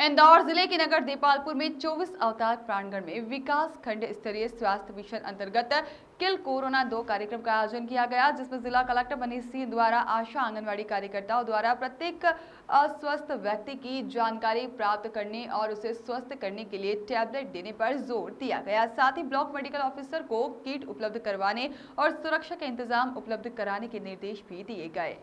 इंदौर जिले के नगर देपालपुर में 24 अवतार प्रांगण में विकास खंड स्तरीय स्वास्थ्य मिशन अंतर्गत किल कोरोना 2 कार्यक्रम का आयोजन किया गया, जिसमें जिला कलेक्टर मनीष सिंह द्वारा आशा आंगनवाड़ी कार्यकर्ताओं द्वारा प्रत्येक अस्वस्थ व्यक्ति की जानकारी प्राप्त करने और उसे स्वस्थ करने के लिए टैबलेट देने पर जोर दिया गया। साथ ही ब्लॉक मेडिकल ऑफिसर को किट उपलब्ध करवाने और सुरक्षा के इंतजाम उपलब्ध कराने के निर्देश भी दिए गए।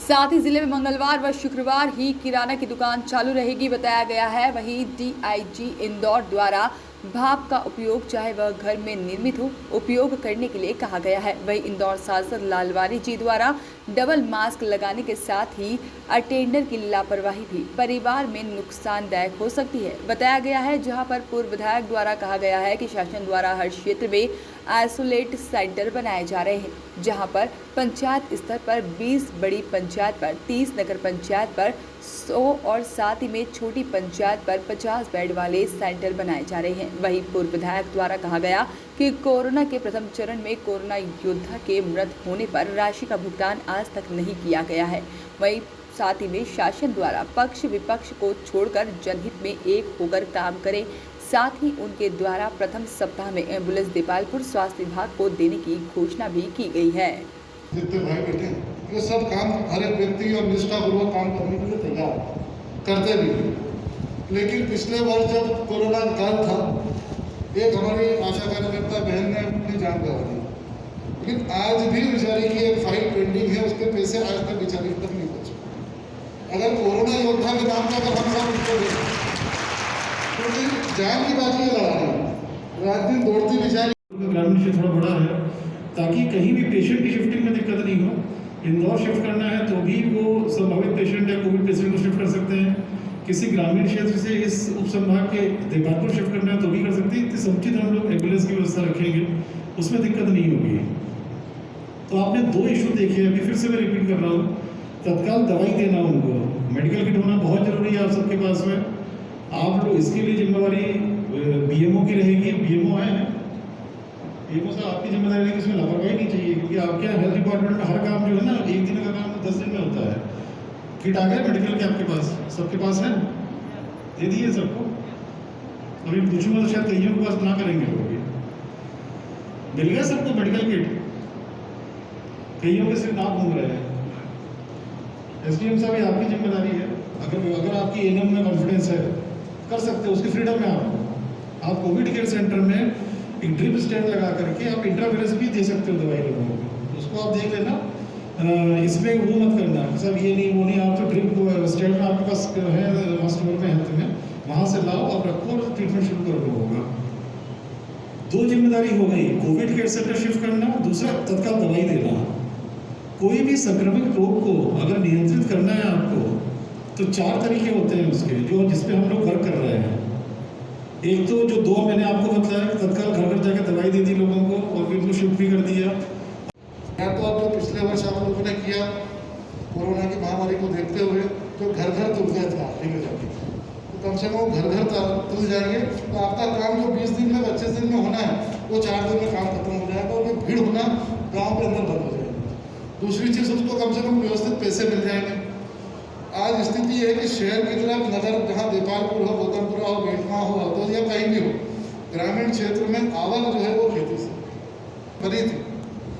साथ ही जिले में मंगलवार व शुक्रवार ही किराना की दुकान चालू रहेगी बताया गया है। वहीं डीआईजी इंदौर द्वारा भाप का उपयोग चाहे वह घर में निर्मित हो उपयोग करने के लिए कहा गया है। वहीं इंदौर सांसद लालवानी जी द्वारा डबल मास्क लगाने के साथ ही अटेंडर की लापरवाही भी परिवार में नुकसानदायक हो सकती है बताया गया है। जहां पर पूर्व विधायक द्वारा कहा गया है कि शासन द्वारा हर क्षेत्र में आइसोलेट सेंटर बनाए जा रहे हैं, जहां पर पंचायत स्तर पर 20, बड़ी पंचायत पर 30, नगर पंचायत पर 100 और साथ ही में छोटी पंचायत पर 50 बेड वाले सेंटर बनाए जा रहे हैं। वहीं पूर्व विधायक द्वारा कहा गया कि कोरोना के प्रथम चरण में कोरोना योद्धा के मृत होने पर राशि का भुगतान आज तक नहीं किया गया है। वहीं साथ ही में शासन द्वारा पक्ष विपक्ष को छोड़कर जनहित में एक होकर काम करें। साथ ही उनके द्वारा प्रथम सप्ताह में एम्बुलेंस देपालपुर स्वास्थ्य विभाग को देने की घोषणा भी की गई है। जितने भाई बेटे ये सब काम हर एक व्यक्ति और निष्ठापूर्वक काम करने के लिए तैयार करते भी। लेकिन पिछले वर्ष जब कोरोना काल था, एक हमारी आशा कार्यकर्ता बहन ने अपनी जान गंवा दी, लेकिन आज भी बेचारी की एक फाइल पेंडिंग है, उसके पैसे आज तक बेचारी तक नहीं पहुंचे। अगर कोरोना योद्धा के नाम पर अगर हम सब उसको दें, क्योंकि जान की बाजी लगा रही, रात दिन दौड़ती बेचारी। ग्रामीण क्षेत्र थोड़ा बड़ा है ताकि कहीं भी पेशेंट की शिफ्टिंग में दिक्कत नहीं हो। इंदौर शिफ्ट करना है तो भी वो संभावित पेशेंट या कोविड पेशेंट को शिफ्ट कर सकते हैं। किसी ग्रामीण क्षेत्र से इस उपसंभाग के देपालपुर शिफ्ट करना है तो भी कर सकते हैं। इतनी समुचित हम लोग एम्बुलेंस की व्यवस्था रखेंगे, उसमें दिक्कत नहीं होगी। तो आपने 2 इशू देखे, अभी फिर से मैं रिपीट कर रहा हूँ। तत्काल दवाई देना, उनको मेडिकल किट होना बहुत जरूरी है आप सबके पास में। आप लोग इसके लिए जिम्मेवारी बीएमओ की रहेगी। बीएमओ है, बीएमओ साहब आपकी जिम्मेदारी रहेगी, इसमें लापरवाही नहीं चाहिए, क्योंकि आपके हेल्थ डिपार्टमेंट में हर काम जो है ना 1 दिन का काम 10 दिन में होता है। किट आ गए मेडिकल के आपके पास, सबके पास है, दे दिए सबको। अभी पूछूंगा तो शायद कईयों के पास ना करेंगे लोग। मिल गया सबको मेडिकल किट, कईयों के सिर्फ नाम घूम रहे हैं। एसडीएम साहब ये आपकी जिम्मेदारी है। अगर आपकी एनएम में कॉन्फिडेंस है, कर सकते हो, उसकी फ्रीडम है आप कोविड केयर सेंटर में एक ड्रिप स्टैंड लगा करके आप इंट्रावेनस भी दे सकते हो दवाई लोगों को, उसको आप देख लेना। इसमें वो मत करना सब ये नहीं वो नहीं, आप तो ड्रिप स्टैंड में आपके पास है हॉस्पिटल में हेल्थ में, वहाँ से लाओ आप रखो और ट्रीटमेंट शुरू कर दो होगा। 2 जिम्मेदारी हो गई, कोविड केयर सेंटर शिफ्ट करना, दूसरा तत्काल दवाई देना। कोई भी संक्रमित रोग को अगर नियंत्रित करना है आपको तो 4 तरीके होते हैं उसके, जो जिस पे हम लोग वर्क कर रहे हैं। एक तो जो 2 मैंने आपको बताया, तत्काल घर घर जाकर दवाई दे दी लोगों को और फिर उनको शिफ्ट भी कर दिया। या तो अब जो पिछले वर्ष आप लोगों ने किया कोरोना की महामारी को देखते हुए, जो घर घर तुल गए थे आखिरी में जाके, तो कम से कम घर घर तुल जाएंगे तो आपका काम जो 20 दिन में 25 दिन में होना है वो 4 दिन में काम खत्म हो जाएगा और भीड़ होना गाँव के अंदर बंद हो जाएगी। दूसरी चीज़, उसको कम से कम व्यवस्थित पैसे मिल जाएंगे। आज स्थिति है कि शहर की तरफ नगर, जहाँ देपालपुर हो, गौतमपुरा हो, बेटवा हो, हरदोई या कहीं भी हो, ग्रामीण क्षेत्र में आवक जो है वो खेती से बनी थी।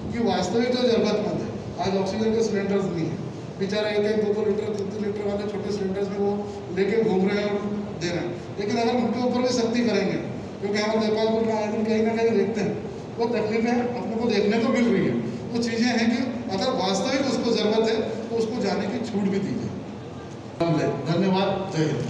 कि वास्तविक जो जरूरतमंद है, आज ऑक्सीजन के सिलेंडर्स नहीं है, बेचारा 1-1, 2-2 लीटर 3-3 लीटर वाले छोटे सिलेंडर्स में वो लेके घूम रहे हैं और दे रहे हैं। लेकिन अगर उनके ऊपर भी सख्ती करेंगे, क्योंकि हम देपालपुर में आए दिन कहीं ना कहीं देखते हैं वो तकलीफें अपने को देखने को मिल रही है। वो चीज़ें हैं कि अगर वास्तविक उसको ज़रूरत है तो उसको जाने की छूट भी दी जाए। धन्यवाद, जय हिंद।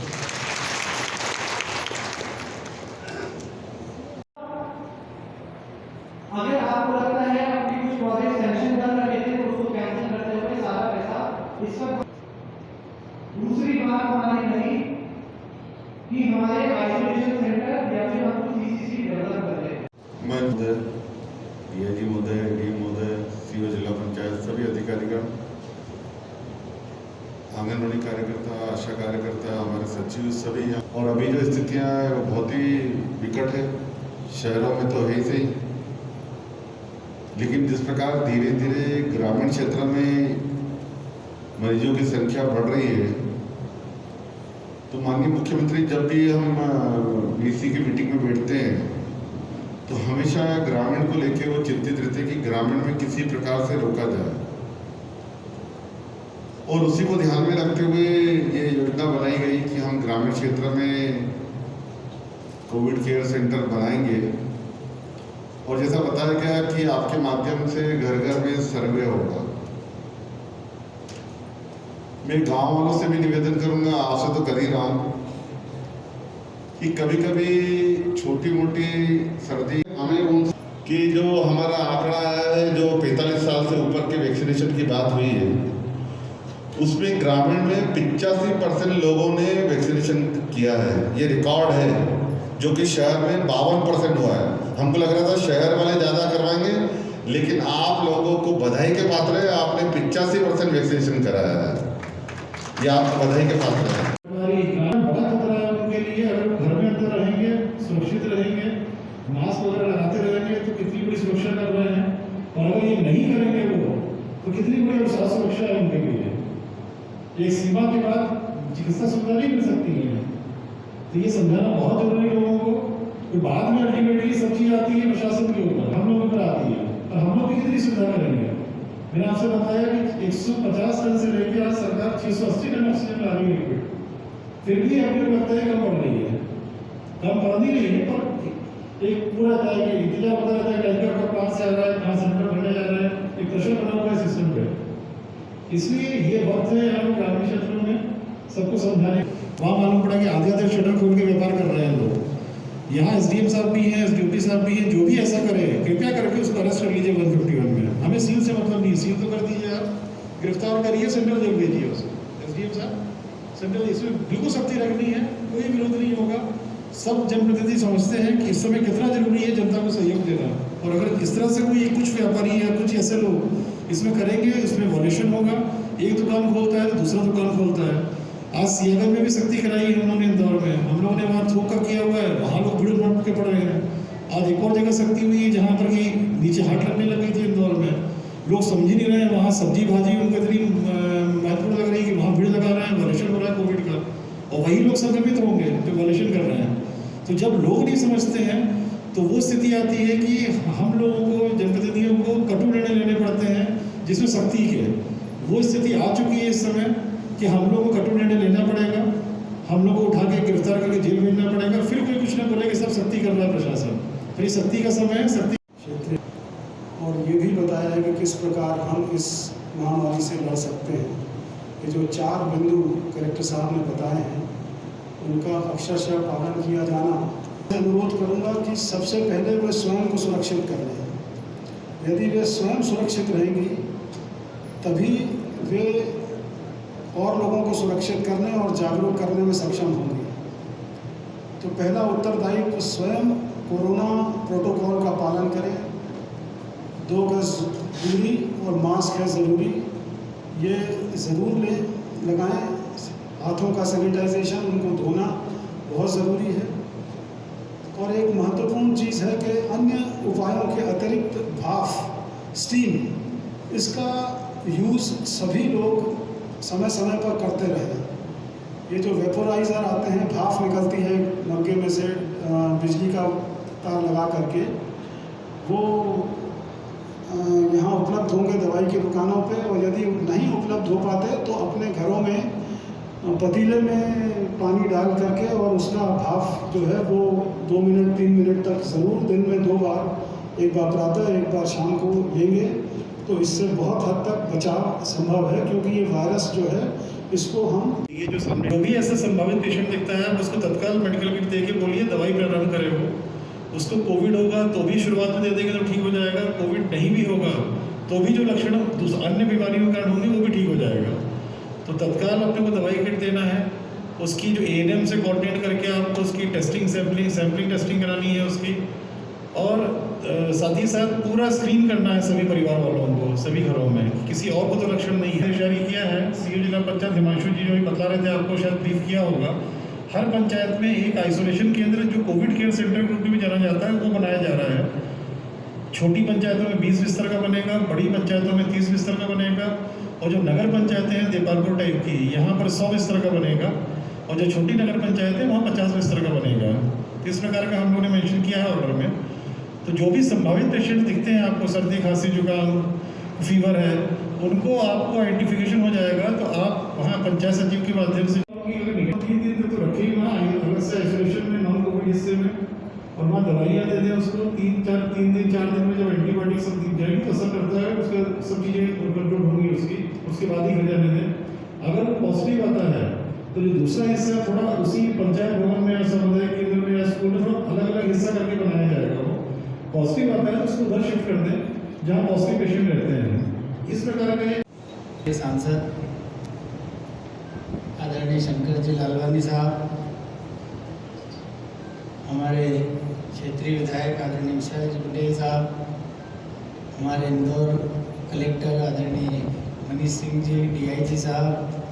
अगर आपको लगता है आपकी कुछ प्रोजेक्ट सैंक्शन कर रहे थे तो उसको कैंसिल करते हुए सारा पैसा इस पर। दूसरी बात हमारी रही कि हमारे आइसोलेशन सेंटर या फिर हम कुछ सीसीसी डेवलप करते हैं। मैं डीआईजी महोदय, डीएम महोदय, सीओ जिला पंचायत, सभी अधिकारीगण, आंगनबाड़ी कार्यकर्ता, आशा कार्यकर्ता, हमारे सचिव, सभी हैं। और अभी जो स्थितियाँ हैं वो बहुत ही विकट है, शहरों में तो है ही सही, लेकिन जिस प्रकार धीरे धीरे ग्रामीण क्षेत्र में मरीजों की संख्या बढ़ रही है, तो तो माननीय मुख्यमंत्री जब भी हम वीसी की मीटिंग में बैठते हैं तो हमेशा ग्रामीण को लेके वो चिंतित रहते हैं कि ग्रामीण में किसी प्रकार से रोका जाए, और उसी को ध्यान में रखते हुए ये योजना बनाई गई कि हम ग्रामीण क्षेत्र में कोविड केयर सेंटर बनाएंगे। और जैसा बताया गया कि आपके माध्यम से घर घर में सर्वे होगा। मैं गांव वालों से भी निवेदन करूंगा, आपसे तो कर ही रहा हूं, कि कभी कभी छोटी मोटी सर्दी हमें कि जो हमारा आंकड़ा आया है, जो 45 साल से ऊपर के वैक्सीनेशन की बात हुई है, उसमें ग्रामीण में 85% लोगों ने वैक्सीनेशन किया है। ये रिकॉर्ड है, जो कि शहर में 52% हुआ है। हमको लग रहा था शहर वाले ज़्यादा करवाएंगे, लेकिन आप लोगों को बधाई के पात्र है, आपने 85% वैक्सीनेशन कराया है। ये आप बधाई के पात्र हैं। बड़ा खतरा है उनके लिए। अगर घर में अंदर रहेंगे, सुरक्षित रहेंगे, मास्क वगैरह लगाते रहेंगे तो कितनी बड़ी सुरक्षा कर रहे हैं। और अगर ये नहीं करेंगे वो, तो कितनी बड़ी सुरक्षा है उनके लिए। एक सीमा के बाद चिकित्सा सुविधा नहीं मिल सकती है। तो ये समझाना बहुत जरूरी लोगों को। तो बाद में अल्टीमेटली सब चीज आती है प्रशासन के ऊपर, हम लोगों पर आती है। और हम लोग कितनी सुविधा करेंगे। मैंने आपसे बताया कि 150 टन से लेकर आज सरकार 680 टन ऑक्सीजन ला रही है, फिर भी हमें लगता है कम पड़ रही है। कम पड़ नहीं रही है, पर एक पूरा था कि इंतजार होता रहता है, टैंकर का कहाँ से आ रहा है, कहाँ सेंटर भरने जा रहा है, एक प्रेशर बना हुआ है सिस्टम पे। इसलिए ये वक्त है हम ग्रामीण क्षेत्रों में सबको समझाने। वहाँ मालूम पड़ा कि आधे शटर खोल के व्यापार कर रहे हैं लोग। यहाँ SDM साहब भी हैं, SDOP साहब भी हैं, जो भी ऐसा करे कृपया करके उसको अरेस्ट कर लीजिए 151 में। हमें सील से मतलब नहीं, सील तो कर दीजिए आप, गिरफ्तार करिए, सेंट्रल जेल भेजिए उसे। SDM साहब सेंट्रल, इसमें बिल्कुल सख्ती रखनी है, कोई विरोध नहीं होगा। सब जनप्रतिनिधि समझते हैं कि इस समय कितना जरूरी है जनता को सहयोग देना। और अगर इस तरह से कोई कुछ व्यापारी या कुछ ऐसे लोग इसमें करेंगे, इसमें वॉल्यूशन होगा। एक दुकान खोलता है तो दूसरा दुकान खोलता है। आज सियागंज में भी सख्ती कराई है उन्होंने, इंदौर में हम लोगों ने वहाँ थोक का किया हुआ है, वहाँ लोग भीड़ भाड़ के पड़ रहे हैं। आज एक और जगह सख्ती हुई है जहाँ पर कि नीचे हाट लगने लग गई थी इंदौर में, लोग समझ ही नहीं रहे हैं। वहाँ सब्जी भाजी उनको इतनी महत्वपूर्ण लग रही है कि वहाँ भीड़ लगा रहे हैं, वॉल्यूशन हो रहा है कोविड का, और वही लोग संक्रमित होंगे जो वॉल्यूशन कर रहे हैं। तो जब लोग नहीं समझते हैं तो वो स्थिति आती है कि हम लोगों को, जनप्रतिनिधियों को कटु निर्णय लेने पड़ते हैं जिसमें सख्ती के। वो स्थिति आ चुकी है इस समय कि हम लोगों को कटु निर्णय लेना पड़ेगा, हम लोग को उठा के गिरफ्तार करके जेल भेजना पड़ेगा। फिर कोई कुछ ना बोले कि सब सख्ती कर रहा है प्रशासन। फिर ये सख्ती का समय है, सख्ती क्षेत्र। और ये भी बताया है कि किस प्रकार हम इस महामारी से लड़ सकते हैं। ये जो 4 बिंदु कलेक्टर साहब ने बताए हैं, उनका अक्षरशः पालन किया जाना। मैं अनुरोध करूंगा कि सबसे पहले वे स्वयं को सुरक्षित कर लें। यदि वे स्वयं सुरक्षित रहेंगी तभी वे और लोगों को सुरक्षित करने और जागरूक करने में सक्षम होंगे। तो पहला उत्तरदायित्व स्वयं कोरोना प्रोटोकॉल का पालन करें। 2 गज दूरी और मास्क है ज़रूरी, ये ज़रूर लगाएं। हाथों का सैनिटाइजेशन, उनको धोना बहुत ज़रूरी है। और एक महत्वपूर्ण चीज़ है कि अन्य उपायों के अतिरिक्त भाप, स्टीम, इसका यूज़ सभी लोग समय समय पर करते रहें। ये जो वेपोराइज़र आते हैं, भाप निकलती है नलके में से बिजली का तार लगा करके, वो यहाँ उपलब्ध होंगे दवाई की दुकानों पे। और यदि नहीं उपलब्ध हो पाते तो अपने घरों में पतीले में पानी डाल करके और उसका भाप जो है वो 2 मिनट 3 मिनट तक ज़रूर दिन में 2 बार, एक बार प्रातः एक बार शाम को लेंगे तो इससे बहुत हद तक बचाव संभव है। क्योंकि ये वायरस जो है इसको हम ये जो सामने जो भी ऐसा संभावित पेशेंट दिखता है उसको तत्काल मेडिकल किट दे के बोलिए दवाई प्रारंभ करे हो। उसको कोविड होगा तो भी शुरुआत में दे देंगे तो ठीक हो जाएगा। कोविड नहीं भी होगा तो भी जो लक्षण अन्य बीमारियों के कारण होंगे वो भी ठीक हो जाएगा। तो तत्काल अपने को दवाई किट देना है। उसकी जो ANM से कोऑर्डिनेट करके आपको उसकी टेस्टिंग, सैम्पलिंग टेस्टिंग करानी है उसकी। और साथ ही साथ पूरा स्क्रीन करना है सभी परिवार वालों को, सभी घरों में, किसी और को तो लक्षण नहीं है। जारी किया है CO जिला पंचायत हिमांशु जी जो भी बता रहे थे, आपको शायद ब्रीफ किया होगा। हर पंचायत में एक आइसोलेशन केंद्र जो कोविड केयर सेंटर के रूप में भी जाना जाता है वो बनाया जा रहा है। छोटी पंचायतों में 20 बिस्तर का बनेगा, बड़ी पंचायतों में 30 बिस्तर का बनेगा, और जो नगर पंचायतें हैं देपालपुर टाइप की, यहाँ पर 100 बिस्तर का बनेगा। और जो छोटी नगर पंचायत है वहाँ 50 बिस्तर का बनेगा। तो इस प्रकार का हम लोगों ने मेंशन किया है ऑर्डर में। तो जो भी संभावित पेशेंट दिखते हैं आपको, सर्दी खांसी जुकाम फीवर है, उनको आपको आइडेंटिफिकेशन हो जाएगा। तो आप वहाँ पंचायत सचिव के माध्यम से 3 दिन तक तो रखे ही वहाँ अलग से आइसोलेशन में, नॉन कोविड हिस्से में, और वहाँ दवाइयाँ दे दें उसको। 3 दिन 4 दिन में जब एंटीबायोटिक सब दिख जाएगी तो असर करता है, उसका सब चीज़ें कंट्रोल होंगी उसके बाद ही घर जाने दें। अगर वो पॉजिटिव आता है तो जो दूसरा हिस्सा थोड़ा उसी पंचायत भवन में या समुदाय केंद्र में या स्कूल में थोड़ा अलग अलग हिस्सा करके बनाया जाएगा। वो पॉजिटिव आता है तो उसको उधर शिफ्ट कर दें जहाँ पॉजिटिव पेशेंट रहते हैं। इस प्रकार का सांसद आदरणीय शंकर जी लालवानी साहब, हमारे क्षेत्रीय विधायक आदरणीय विशाल जी पटेल साहब, हमारे इंदौर कलेक्टर आदरणीय मनीष सिंह जी, DIG साहब,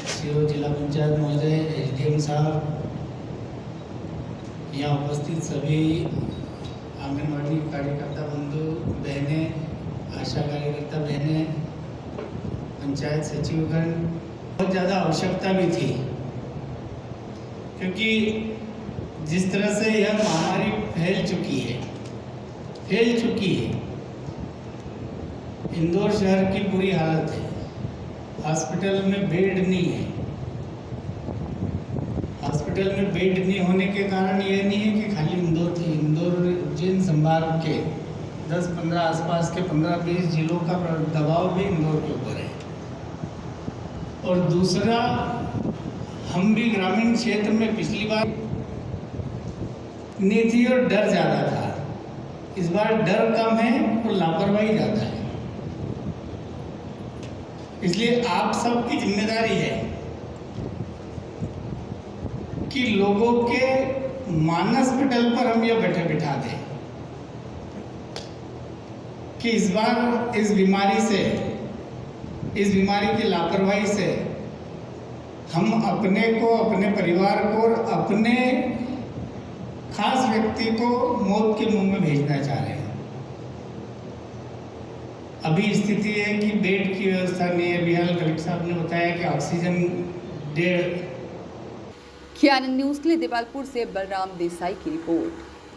CO जिला पंचायत महोदय, SDM साहब, यहाँ उपस्थित सभी आंगनवाड़ी कार्यकर्ता बंधु बहनें, आशा कार्यकर्ता बहनें, पंचायत सचिवगण, बहुत ज़्यादा आवश्यकता भी थी, क्योंकि जिस तरह से यह महामारी फैल चुकी है, इंदौर शहर की बुरी हालत है, हॉस्पिटल में बेड नहीं है। हॉस्पिटल में बेड नहीं होने के कारण यह नहीं है कि खाली इंदौर उज्जैन संभाग के 10-15 आसपास के 15-20 जिलों का दबाव भी इंदौर के ऊपर है। और दूसरा, हम भी ग्रामीण क्षेत्र में पिछली बार नहीं थी और डर ज़्यादा था, इस बार डर कम है और लापरवाही ज़्यादा है। इसलिए आप सबकी जिम्मेदारी है कि लोगों के मानस पटल पर हम यह बिठा दें कि इस बार इस बीमारी की लापरवाही से हम अपने को, अपने परिवार को और अपने खास व्यक्ति को मौत के मुंह में भेजना चाह रहे हैं। अभी स्थिति है कि बेड की व्यवस्था नहीं है। बिहार कलेक्टर साहब ने बताया कि ऑक्सीजन 1.5। खियानन न्यूज़ के लिए देवालपुर से बलराम देसाई की रिपोर्ट।